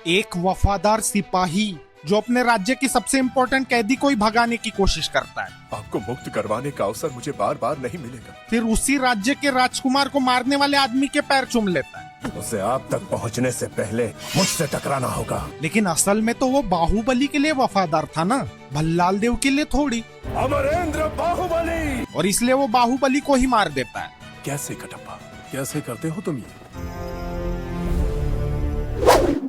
एक वफादार सिपाही जो अपने राज्य की सबसे इम्पोर्टेंट कैदी को ही भगाने की कोशिश करता है। आपको मुक्त करवाने का अवसर मुझे बार बार नहीं मिलेगा। फिर उसी राज्य के राजकुमार को मारने वाले आदमी के पैर चूम लेता है। उसे आप तक पहुंचने से पहले मुझसे टकराना होगा। लेकिन असल में तो वो बाहुबली के लिए वफादार था ना, भल्लाल देव के लिए थोड़ी। अमरेंद्र बाहुबली। और इसलिए वो बाहुबली को ही मार देता है। कैसे कटप्पा, कैसे करते हो तुम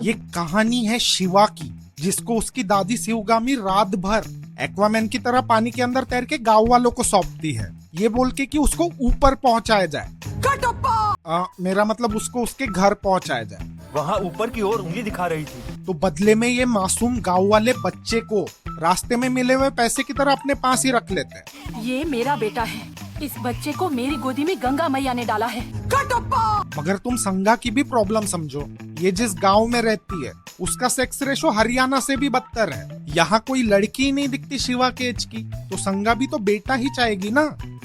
ये कहानी है शिवा की, जिसको उसकी दादी शिवगामी रात भर एक्वामैन की तरह पानी के अंदर तैर के गांव वालों को सौंपती है, ये बोल के कि उसको ऊपर पहुंचाया जाए। मेरा मतलब उसको उसके घर पहुंचाया जाए। वहाँ ऊपर की ओर उंगली दिखा रही थी। तो बदले में ये मासूम गांव वाले बच्चे को रास्ते में मिले हुए पैसे की तरह अपने पास ही रख लेते हैं। ये मेरा बेटा है, इस बच्चे को मेरी गोदी में गंगा मैया ने डाला है। मगर तुम संगा की भी प्रॉब्लम समझो। ये जिस गांव में रहती है उसका सेक्स रेशो हरियाणा से भी बदतर है। यहाँ कोई लड़की ही नहीं दिखती शिवा के एज की, तो संगा भी तो बेटा ही चाहेगी ना।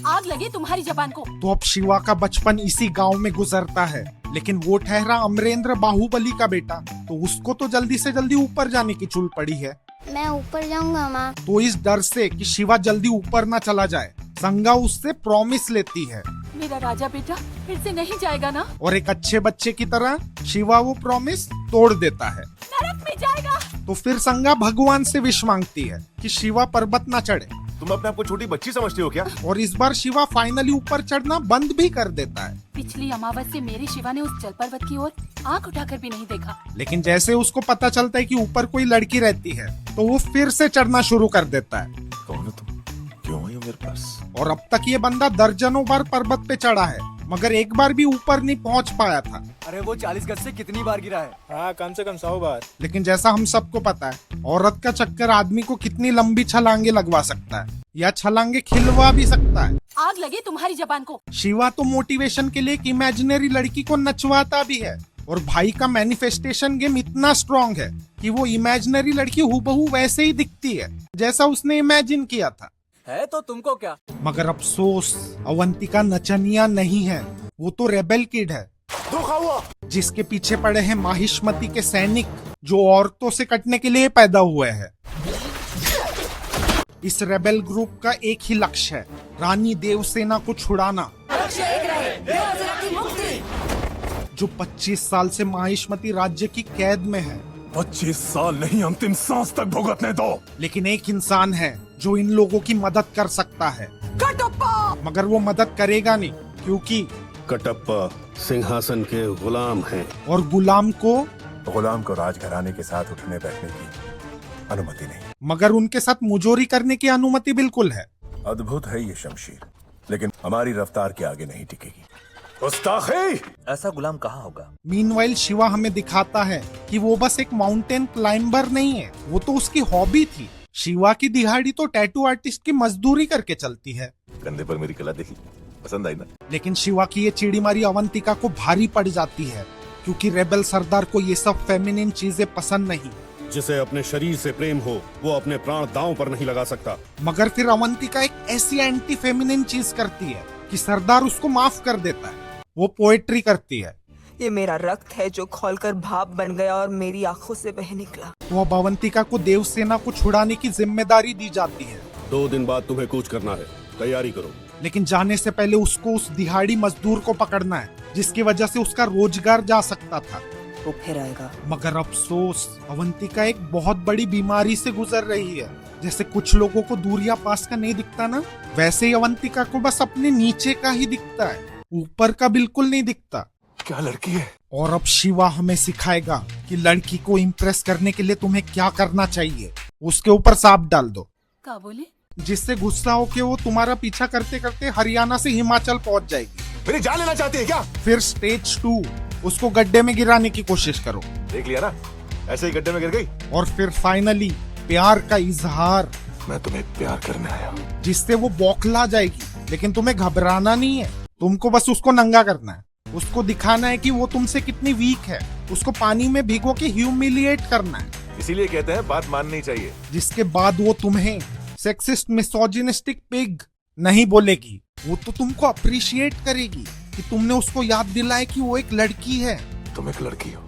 आग लगी तुम्हारी जबान को। तो अब शिवा का बचपन इसी गांव में गुजरता है, लेकिन वो ठहरा अमरेंद्र बाहुबली का बेटा, तो उसको तो जल्दी से जल्दी ऊपर जाने की चुल पड़ी है। मैं ऊपर जाऊंगा माँ। तो इस डर से कि शिवा जल्दी ऊपर ना चला जाए, संगा उससे प्रॉमिस लेती है। मेरा राजा बेटा फिर से नहीं जाएगा ना? और एक अच्छे बच्चे की तरह शिवा वो प्रॉमिस तोड़ देता है। नरक में जाएगा। तो फिर संगा भगवान से विश मांगती है कि शिवा पर्वत ना चढ़े। तुम अपने आप को छोटी बच्ची समझते हो क्या? और इस बार शिवा फाइनली ऊपर चढ़ना बंद भी कर देता है। पिछली अमावस से मेरे शिवा ने उस जल पर्वत की ओर आंख उठाकर भी नहीं देखा। लेकिन जैसे उसको पता चलता है कि ऊपर कोई लड़की रहती है, तो वो फिर से चढ़ना शुरू कर देता है। कौन हो तुम? क्यों आई हो मेरे पास? और अब तक ये बंदा दर्जनों बार पर्वत पे चढ़ा है, मगर एक बार भी ऊपर नहीं पहुंच पाया था। अरे वो 40 गज से कितनी बार गिरा है? हाँ, कम से कम 100 बार। लेकिन जैसा हम सबको पता है, औरत का चक्कर आदमी को कितनी लंबी छलांगे लगवा सकता है, या छलांगे खिलवा भी सकता है। आग लगी तुम्हारी जबान को। शिवा तो मोटिवेशन के लिए एक इमेजिनरी लड़की को नचवाता भी है, और भाई का मैनिफेस्टेशन गेम इतना स्ट्रॉन्ग है कि वो इमेजिनरी लड़की हूबहू वैसे ही दिखती है जैसा उसने इमेजिन किया था। है तो तुमको क्या? मगर अफसोस, अवंतिका नचनिया नहीं है, वो तो रेबेल किड है, धोखा हुआ। जिसके पीछे पड़े हैं माहिष्मति के सैनिक, जो औरतों से कटने के लिए पैदा हुए हैं। इस रेबेल ग्रुप का एक ही लक्ष्य है, रानी देवसेना को छुड़ाना, जो 25 साल से माहिष्मति राज्य की कैद में है। 25 साल नहीं, अंतिम सांस तक भुगतने दो। लेकिन एक इंसान है जो इन लोगों की मदद कर सकता है, मगर वो मदद करेगा नहीं, क्योंकि कटप्पा सिंहासन के गुलाम हैं। और गुलाम को राजघराने के साथ उठने बैठने की अनुमति नहीं, मगर उनके साथ मुजोरी करने की अनुमति बिल्कुल है। अद्भुत है ये शमशीर, लेकिन हमारी रफ्तार के आगे नहीं टिकेगी। गुस्ताखी! ऐसा गुलाम कहाँ होगा? मीनवाइल शिवा हमें दिखाता है कि वो बस एक माउंटेन क्लाइंबर नहीं है, वो तो उसकी हॉबी थी। शिवा की दिहाड़ी तो टैटू आर्टिस्ट की मजदूरी करके चलती है। कंधे पर मेरी कला देखी, पसंद आई ना? लेकिन शिवा की ये चिड़ी मारी अवंतिका को भारी पड़ जाती है, क्योंकि रेबेल सरदार को ये सब फेमिनिन चीजें पसंद नहीं। जिसे अपने शरीर से प्रेम हो, वो अपने प्राण दांव पर नहीं लगा सकता। मगर फिर अवंतिका एक ऐसी एंटी फेमिनिन चीज करती है कि सरदार उसको माफ कर देता है। वो पोएट्री करती है। ये मेरा रक्त है जो खौलकर भाप बन गया और मेरी आंखों से बह निकला। तो अब अवंतिका को देवसेना को छुड़ाने की जिम्मेदारी दी जाती है। 2 दिन बाद तुम्हें कूच करना है, तैयारी करो। लेकिन जाने से पहले उसको उस दिहाड़ी मजदूर को पकड़ना है, जिसकी वजह से उसका रोजगार जा सकता था। वो फिर आएगा। मगर अफसोस, अवंतिका एक बहुत बड़ी बीमारी से गुजर रही है। जैसे कुछ लोगों को दूर या पास का नहीं दिखता ना, वैसे ही अवंतिका को बस अपने नीचे का ही दिखता है, ऊपर का बिल्कुल नहीं दिखता। क्या लड़की है? और अब शिवा हमें सिखाएगा कि लड़की को इम्प्रेस करने के लिए तुम्हें क्या करना चाहिए। उसके ऊपर सांप डाल दो, क्या बोले? जिससे गुस्सा होके वो तुम्हारा पीछा करते करते हरियाणा से हिमाचल पहुंच जाएगी। मेरी जान लेना चाहती है क्या? फिर स्टेज 2, उसको गड्ढे में गिराने की कोशिश करो। देख लिया ना, ऐसे ही गड्ढे में गिर गई। और फिर फाइनली प्यार का इजहार, मैं तुम्हें प्यार करने आया हूँ, जिससे वो बौखला जाएगी। लेकिन तुम्हें घबराना नहीं है, तुमको बस उसको नंगा करना है। उसको दिखाना है कि वो तुमसे कितनी वीक है। उसको पानी में भिगो के ह्यूमिलिएट करना है। इसीलिए कहते हैं बात माननी चाहिए। जिसके बाद वो तुम्हें सेक्सिस्ट मिसोजिनिस्टिक पिग नहीं बोलेगी, वो तो तुमको अप्रिशिएट करेगी कि तुमने उसको याद दिलाया कि वो एक लड़की है। तुम एक लड़की हो,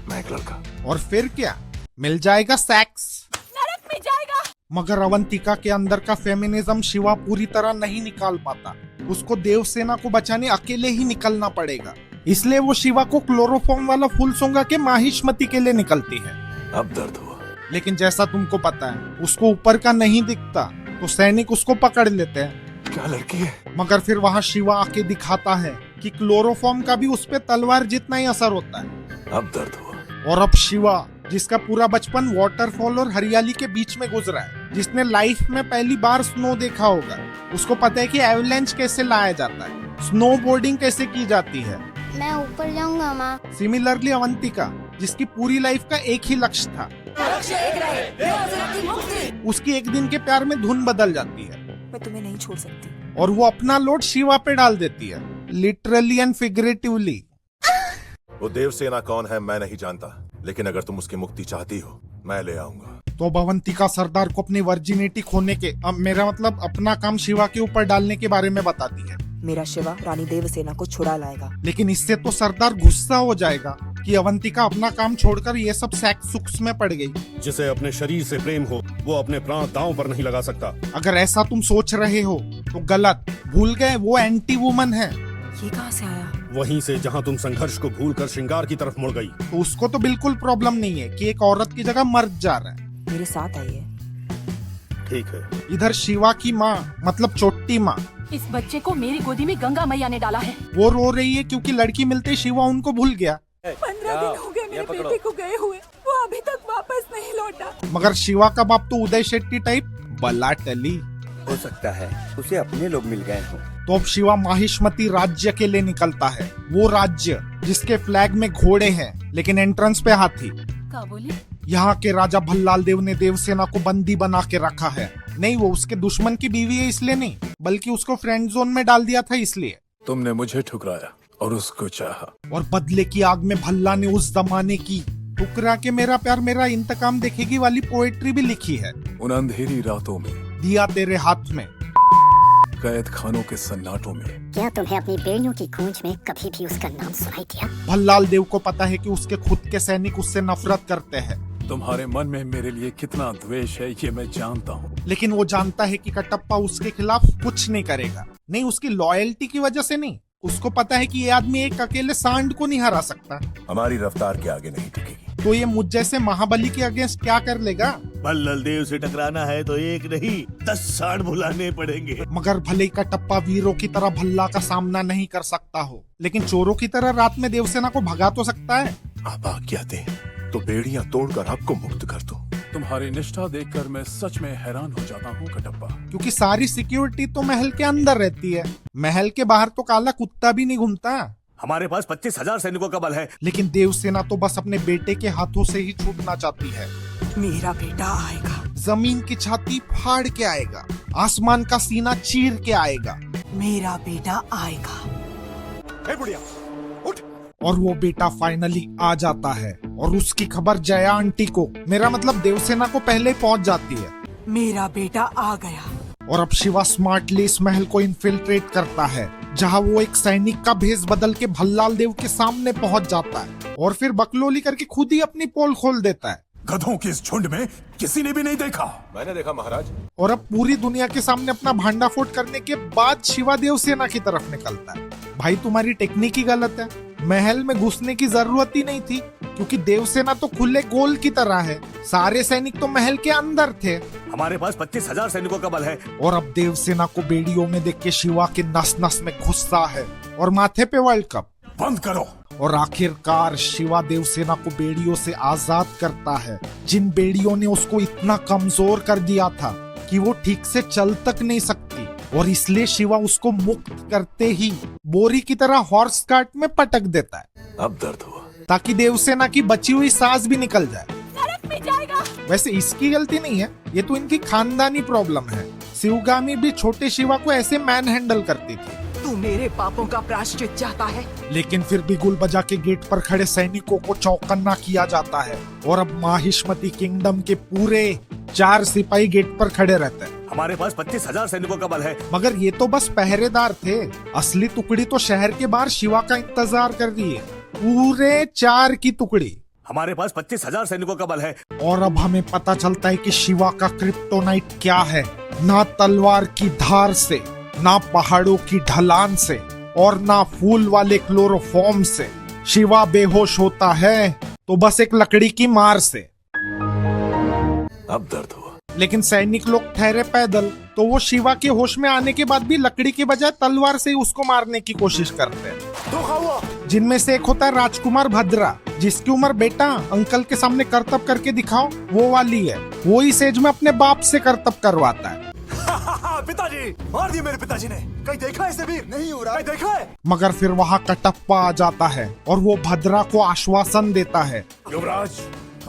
मैं एक लड़का। और फिर क्या, मिल जाएगा सेक्स। नरक में जाएगा। मगर अवंतिका के अंदर का फेमिनिज्म शिवा पूरी तरह नहीं निकाल पाता। उसको देवसेना को बचाने अकेले ही निकलना पड़ेगा। इसलिए वो शिवा को क्लोरोफॉर्म वाला फूल सूंघा के माहिष्मति के लिए निकलती है। अब दर्द हुआ। लेकिन जैसा तुमको पता है, उसको ऊपर का नहीं दिखता, तो सैनिक उसको पकड़ लेते हैं। क्या लड़की है? मगर फिर वहाँ शिवा आके दिखाता है कि क्लोरोफॉर्म का भी उस पे तलवार जितना ही असर होता है। अब दर्द हुआ। और अब शिवा, जिसका पूरा बचपन वाटरफॉल और हरियाली के बीच में गुजरा है, जिसने लाइफ में पहली बार स्नो देखा होगा, उसको पता है कि एवलेंच कैसे लाया जाता है, स्नो बोर्डिंग कैसे की जाती है। मैं ऊपर जाऊंगा माँ। सिमिलरली अवंतिका, जिसकी पूरी लाइफ का एक ही लक्ष्य था, उसकी एक दिन के प्यार में धुन बदल जाती है मैं तुम्हें नहीं छोड़ सकती। और वो अपना लोड शिवा पे डाल देती है, लिटरली एंड फिगरेटिवली। वो देवसेना कौन है मैं नहीं जानता, लेकिन अगर तुम उसकी मुक्ति चाहती हो, मैं ले आऊंगा। तो अवंतिका सरदार को अपनी वर्जिनिटी खोने के, मेरा मतलब अपना काम शिवा के ऊपर डालने के बारे में बताती है। मेरा शिवा रानी देवसेना को छुड़ा लाएगा। लेकिन इससे तो सरदार गुस्सा हो जाएगा कि अवंतिका अपना काम छोड़कर ये सब सेक्स सुक्स में पड़ गई। जिसे अपने शरीर से प्रेम हो वो अपने प्राण दांव पर नहीं लगा सकता। अगर ऐसा तुम सोच रहे हो तो गलत, भूल गए वो एंटी वुमन है। ये कहाँ से आया? वहीं से जहां तुम संघर्ष को भूलकर श्रृंगार की तरफ मुड़ गई। तो उसको तो बिल्कुल प्रॉब्लम नहीं है कि एक औरत की जगह मर्द जा रहा है। मेरे साथ आइए। ठीक है। इधर शिवा की माँ, मतलब चोटी माँ, इस बच्चे को मेरी गोदी में गंगा मैया ने डाला है। वो रो रही है क्योंकि लड़की मिलते ही शिवा उनको भूल गया। 15 दिन हो गए मेरे बेटे को गए हुए, वो अभी तक वापस नहीं लौटा। मगर शिवा का बाप तो उदय शेट्टी टाइप बला टली। हो सकता है उसे अपने लोग मिल गए हों। तो अब शिवा माहिष्मति राज्य के लिए निकलता है, वो राज्य जिसके फ्लैग में घोड़े हैं लेकिन एंट्रेंस पे हाथी। क्या बोली? यहाँ के राजा भल्लाल देव ने देवसेना को बंदी बना के रखा है। नहीं, वो उसके दुश्मन की बीवी है इसलिए नहीं, बल्कि उसको फ्रेंड जोन में डाल दिया था इसलिए। तुमने मुझे ठुकराया और उसको चाहा। और बदले की आग में भल्ला ने उस जमाने की ठुकरा के मेरा प्यार मेरा इंतकाम देखेगी वाली पोएट्री भी लिखी है। उन अंधेरी रातों में, दिया तेरे हाथ में, कैद खानों के सन्नाटों में। क्या तुम्हें अपनी बेड़ियों की गूंज में कभी भी उसका नाम सुनाई दिया? भल्लाल देव को पता है कि उसके खुद के सैनिक उससे नफरत करते हैं। तुम्हारे मन में मेरे लिए कितना द्वेष है ये मैं जानता हूँ। लेकिन वो जानता है कि कटप्पा उसके खिलाफ कुछ नहीं करेगा। नहीं, उसकी लॉयल्टी की वजह से नहीं, उसको पता है कि ये आदमी एक अकेले सांड को नहीं हरा सकता। हमारी रफ्तार के आगे नहीं टिकेगी। तो ये मुझ जैसे महाबली के अगेंस्ट क्या कर लेगा? भल्लाल देव से टकराना है तो एक नहीं 10 सांड बुलाने पड़ेंगे। मगर भले ही कटप्पा वीरों की तरह भल्ला का सामना नहीं कर सकता हो, लेकिन चोरों की तरह रात में देवसेना को भगा तो सकता है। आप आज्ञा दें तो बेड़ियां तोड़कर आपको मुक्त कर दो। तुम्हारी निष्ठा देखकर मैं सच में हैरान हो जाता हूँ कटप्पा। क्योंकि सारी सिक्योरिटी तो महल के अंदर रहती है, महल के बाहर तो काला कुत्ता भी नहीं घूमता। हमारे पास 25,000 सैनिकों का बल है। लेकिन देवसेना तो बस अपने बेटे के हाथों से ही छूटना चाहती है। मेरा बेटा आएगा। जमीन की छाती फाड़ के आएगा, आसमान का सीना चीर के आएगा। मेरा बेटा आएगा। हे बुढ़िया, उठ। और वो बेटा फाइनली आ जाता है और उसकी खबर जया आंटी को, मेरा मतलब देवसेना को पहले पहुंच जाती है। मेरा बेटा आ गया। और अब शिवा स्मार्टली इस महल को इन्फिल्ट्रेट करता है, जहां वो एक सैनिक का भेष बदल के भल्लाल देव के सामने पहुंच जाता है और फिर बकलोली करके खुद ही अपनी पोल खोल देता है। गधों के इस झुंड में किसी ने भी नहीं देखा। मैंने देखा महाराज। और अब पूरी दुनिया के सामने अपना भांडाफोड़ करने के बाद शिवा देवसेना की तरफ निकलता है। भाई तुम्हारी टेक्निक ही गलत है, महल में घुसने की जरूरत ही नहीं थी, क्योंकि देवसेना तो खुले गोल की तरह है, सारे सैनिक तो महल के अंदर थे। हमारे पास 25,000 सैनिकों का बल है। और अब देवसेना को बेड़ियों में देख के शिवा के नस नस में गुस्सा है और माथे पे वर्ल्ड कप। बंद करो। और आखिरकार शिवा देवसेना को बेड़ियों से आजाद करता है, जिन बेड़ियों ने उसको इतना कमजोर कर दिया था कि वो ठीक से चल तक नहीं सकती। और इसलिए शिवा उसको मुक्त करते ही बोरी की तरह हॉर्स कार्ट में पटक देता है। अब दर्द हुआ। ताकि देवसेना की बची हुई सांस भी निकल जाए। नरक में जाएगा। वैसे इसकी गलती नहीं है, ये तो इनकी खानदानी प्रॉब्लम है। शिवगामी भी छोटे शिवा को ऐसे मैन हैंडल करती थी। तू मेरे पापों का प्रायश्चित चाहता है। लेकिन फिर भी गुल बजा के गेट पर खड़े सैनिकों को चौकन्ना किया जाता है और अब माहिष्मति किंगडम के पूरे 4 सिपाही गेट पर खड़े रहते हैं। हमारे पास 25,000 सैनिकों का बल है। मगर ये तो बस पहरेदार थे, असली टुकड़ी तो शहर के बाहर शिवा का इंतजार कर रही है, पूरे 4 की टुकड़ी। हमारे पास 25,000 सैनिकों का बल है। और अब हमें पता चलता है कि शिवा का क्रिप्टोनाइट क्या है। ना तलवार की धार से, ना पहाड़ों की ढलान से, और ना फूल वाले क्लोरोफॉर्म से। शिवा बेहोश होता है तो बस एक लकड़ी की मार से। अब दर्द हुआ। लेकिन सैनिक लोग ठहरे पैदल, तो वो शिवा के होश में आने के बाद भी लकड़ी के बजाय तलवार से ही उसको मारने की कोशिश करते हैं। धोखा हुआ। जिनमें से एक होता है राजकुमार भद्रा, जिसकी उम्र बेटा अंकल के सामने करतब करके दिखाओ वो वाली है। वो इस एज में अपने बाप से करतब करवाता है। पिताजी मार दिए मेरे पिताजी ने। कहीं देखा है इसे वीर? नहीं हो रहा है। देखा है? मगर फिर वहाँ कटप्पा आ जाता है और वो भद्रा को आश्वासन देता है। युवराज,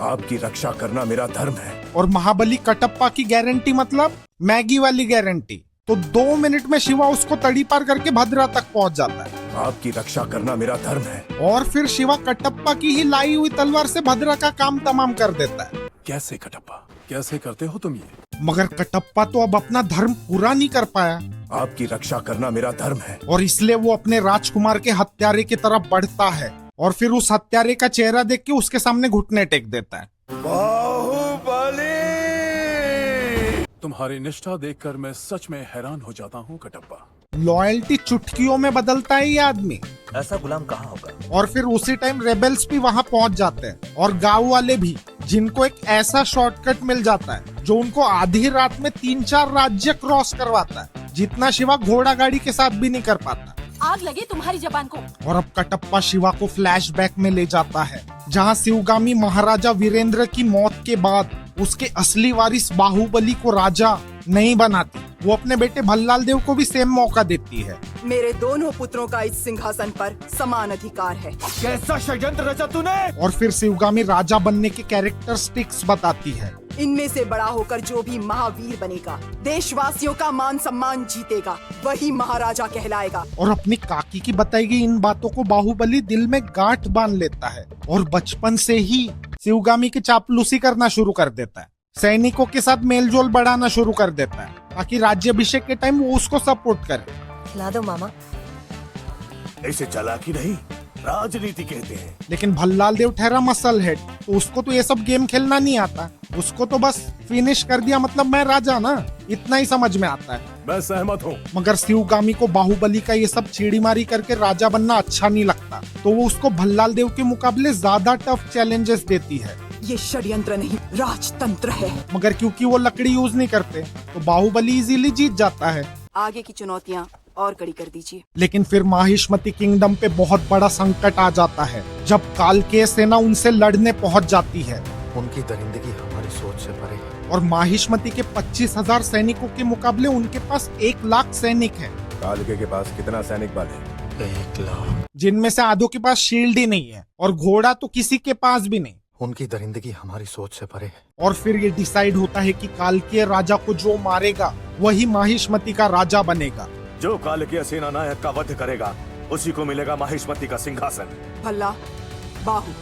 आपकी रक्षा करना मेरा धर्म है। और महाबली कटप्पा की गारंटी मतलब मैगी वाली गारंटी। तो 2 मिनट में शिवा उसको तड़ी पार करके भद्रा तक पहुंच जाता है। आपकी रक्षा करना मेरा धर्म है। और फिर शिवा कटप्पा की ही लाई हुई तलवार से भद्रा का काम तमाम कर देता है। कैसे कटप्पा, कैसे करते हो तुम ये? मगर कटप्पा तो अब अपना धर्म पूरा नहीं कर पाया आपकी रक्षा करना मेरा धर्म है। और इसलिए वो अपने राजकुमार के हत्यारे की तरफ बढ़ता है और फिर उस हत्यारे का चेहरा देख के उसके सामने घुटने टेक देता है। तुम्हारी निष्ठा देखकर मैं सच में हैरान हो जाता हूँ कटप्पा। लॉयल्टी चुटकियों में बदलता है ये आदमी। ऐसा गुलाम कहाँ होगा? और फिर उसी टाइम रेबेल्स भी वहाँ पहुँच जाते हैं और गांव वाले भी, जिनको एक ऐसा शॉर्टकट मिल जाता है जो उनको आधी रात में 3-4 राज्य क्रॉस करवाता है, जितना शिवा घोड़ा गाड़ी के साथ भी नहीं कर पाता। आग लगे तुम्हारी जबान को। और अब कटप्पा शिवा को फ्लैशबैक में ले जाता है, जहाँ शिवगामी महाराजा वीरेंद्र की मौत के बाद उसके असली वारिस बाहुबली को राजा नहीं बनाती। वो अपने बेटे भल्लाल देव को भी सेम मौका देती है। मेरे दोनों पुत्रों का इस सिंहासन पर समान अधिकार है। कैसा षड्यंत्र रचा तूने? और फिर शिवगामी राजा बनने के कैरेक्टरिस्टिक्स बताती है। इनमें से बड़ा होकर जो भी महावीर बनेगा, देशवासियों का मान सम्मान जीतेगा, वही महाराजा कहलाएगा। और अपनी काकी की बताई गई इन बातों को बाहुबली दिल में गांठ बांध लेता है और बचपन से ही शिवगामी की चापलूसी करना शुरू कर देता है। सैनिकों के साथ मेलजोल बढ़ाना शुरू कर देता है ताकि राज्याभिषेक के टाइम वो उसको सपोर्ट करे। खिला दो मामा। इसे चालाकी नहीं, राजनीति कहते हैं। लेकिन भल्लाल देव ठहरा मसल हेड, तो उसको तो ये सब गेम खेलना नहीं आता। उसको तो बस फिनिश कर दिया मतलब मैं राजा ना, इतना ही समझ में आता है। मैं सहमत हूँ। मगर शिवगामी को बाहुबली का ये सब चीड़ीमारी करके राजा बनना अच्छा नहीं लगता, तो वो उसको भल्लाल देव के मुकाबले ज्यादा टफ चैलेंजेस देती है। ये षड्यंत्र नहीं, राजतंत्र है। मगर क्योंकि वो लकड़ी यूज नहीं करते तो बाहुबली इजीली जीत जाता है। आगे की चुनौतियाँ और कड़ी कर दीजिए। लेकिन फिर माहिष्मति किंगडम पे बहुत बड़ा संकट आ जाता है जब कालकेय सेना उनसे लड़ने पहुंच जाती है। उनकी दरिंदगी हमारी सोच से परे है। और माहिष्मति के 25,000 सैनिकों के मुकाबले उनके पास 1 लाख सैनिक है। कालके के पास कितना सैनिक बल है? 1 लाख। जिनमें से आधों के पास शील्ड ही नहीं है और घोड़ा तो किसी के पास भी नहीं। उनकी दरिंदगी हमारी सोच से परे है। और फिर ये डिसाइड होता है कि कालकेय राजा को जो मारेगा वही माहिष्मति का राजा बनेगा। जो कालकीय सेना नायक का वध करेगा उसी को मिलेगा माहिष्मति का सिंहासन। भल्ला, बाहु,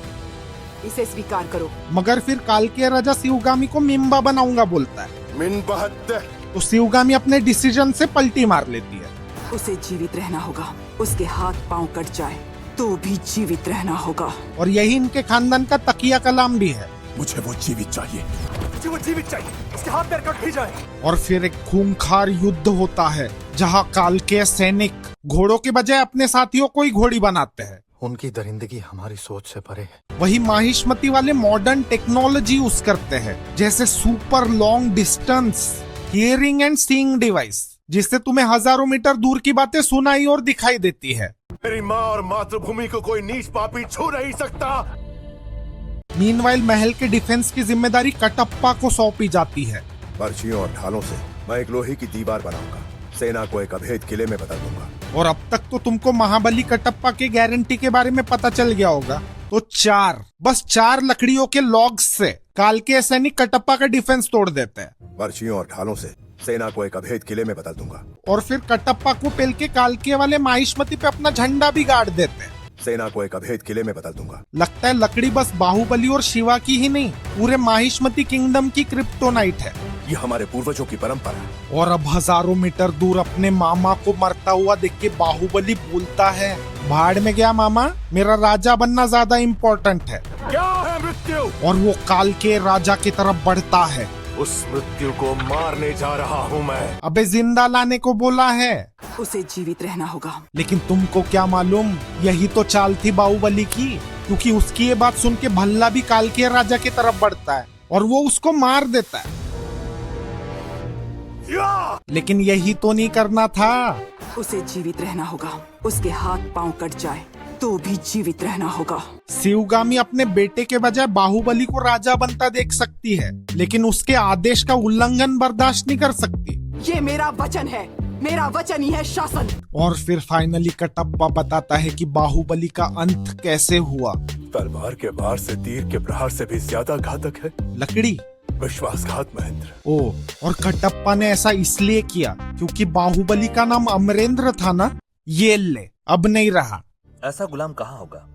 इसे स्वीकार करो। मगर फिर कालकेय राजा शिवगामी को मिम्बा बनाऊंगा बोलता है। मिनबहत्ते। तो शिवगामी अपने डिसीजन से पलटी मार लेती है। उसे जीवित रहना होगा, उसके हाथ पांव कट जाए तो भी जीवित रहना होगा। और यही इनके खानदान का तकिया कलाम भी है। मुझे वो जीवित चाहिए। मुझे वो जीवित चाहिए, उसके हाथ पैर कट भी जाए। और फिर एक खूंखार युद्ध होता है जहां कालकेय सैनिक घोड़ों के बजाय अपने साथियों को ही घोड़ी बनाते हैं। उनकी दरिंदगी हमारी सोच से परे है। वही माहिष्मति वाले मॉडर्न टेक्नोलॉजी यूज करते हैं, जैसे super long distance hearing and seeing device, जिससे तुम्हें हजारों मीटर दूर की बातें सुनाई और दिखाई देती है। मेरी माँ और मातृभूमि को कोई नीच पापी छू नहीं सकता। मीनवाइल महल के डिफेंस की जिम्मेदारी कटप्पा को सौंपी जाती है। पर्चियों और ढालों से मैं एक लोहे की दीवार बनाऊंगा, सेना को एक अभेद किले में बदल दूंगा। और अब तक तो तुमको महाबली कटप्पा के गारंटी के बारे में पता चल गया होगा। तो बस चार लकड़ियों के लॉग्स से कालकेय सैनिक कटप्पा का डिफेंस तोड़ देते हैं। पर्चियों और ढालों से सेना को एक अभेद किले में बदल दूंगा। और फिर कटप्पा को पेल के कालकेय वाले माहिष्मति पे अपना झंडा भी गाड़ देते हैं। सेना को एक अभेद किले में बदल दूंगा। लगता है लकड़ी बस बाहुबली और शिवा की ही नहीं, पूरे माहिष्मति किंगडम की क्रिप्टोनाइट है। ये हमारे पूर्वजों की परंपरा है। और अब हजारों मीटर दूर अपने मामा को मरता हुआ देख के बाहुबली बोलता है, भाड़ में गया मामा, मेरा राजा बनना ज्यादा इम्पोर्टेंट है। क्या है मृत्यु? और वो काल के राजा की तरफ बढ़ता है। उस मृत्यु को मारने जा रहा हूँ मैं। अबे जिंदा लाने को बोला है, उसे जीवित रहना होगा। लेकिन तुमको क्या मालूम यही तो चाल थी बाहुबली की, क्योंकि उसकी ये बात सुन के भल्ला भी काल के राजा की तरफ बढ़ता है और वो उसको मार देता है। लेकिन यही तो नहीं करना था। उसे जीवित रहना होगा। उसके हाथ पांव कट जाए तो भी जीवित रहना होगा। शिवगामी अपने बेटे के बजाय बाहुबली को राजा बनता देख सकती है, लेकिन उसके आदेश का उल्लंघन बर्दाश्त नहीं कर सकती। ये मेरा वचन है, मेरा वचन ही है शासन। और फिर फाइनली कटप्पा बताता है कि बाहुबली का अंत कैसे हुआ। तलवार के वार से तीर के प्रहार से भी ज्यादा घातक है लकड़ी। विश्वासघात महेंद्र। ओ, और कटप्पा ने ऐसा इसलिए किया क्योंकि बाहुबली का नाम अमरेंद्र था ना। ये ले, अब नहीं रहा। ऐसा गुलाम कहाँ होगा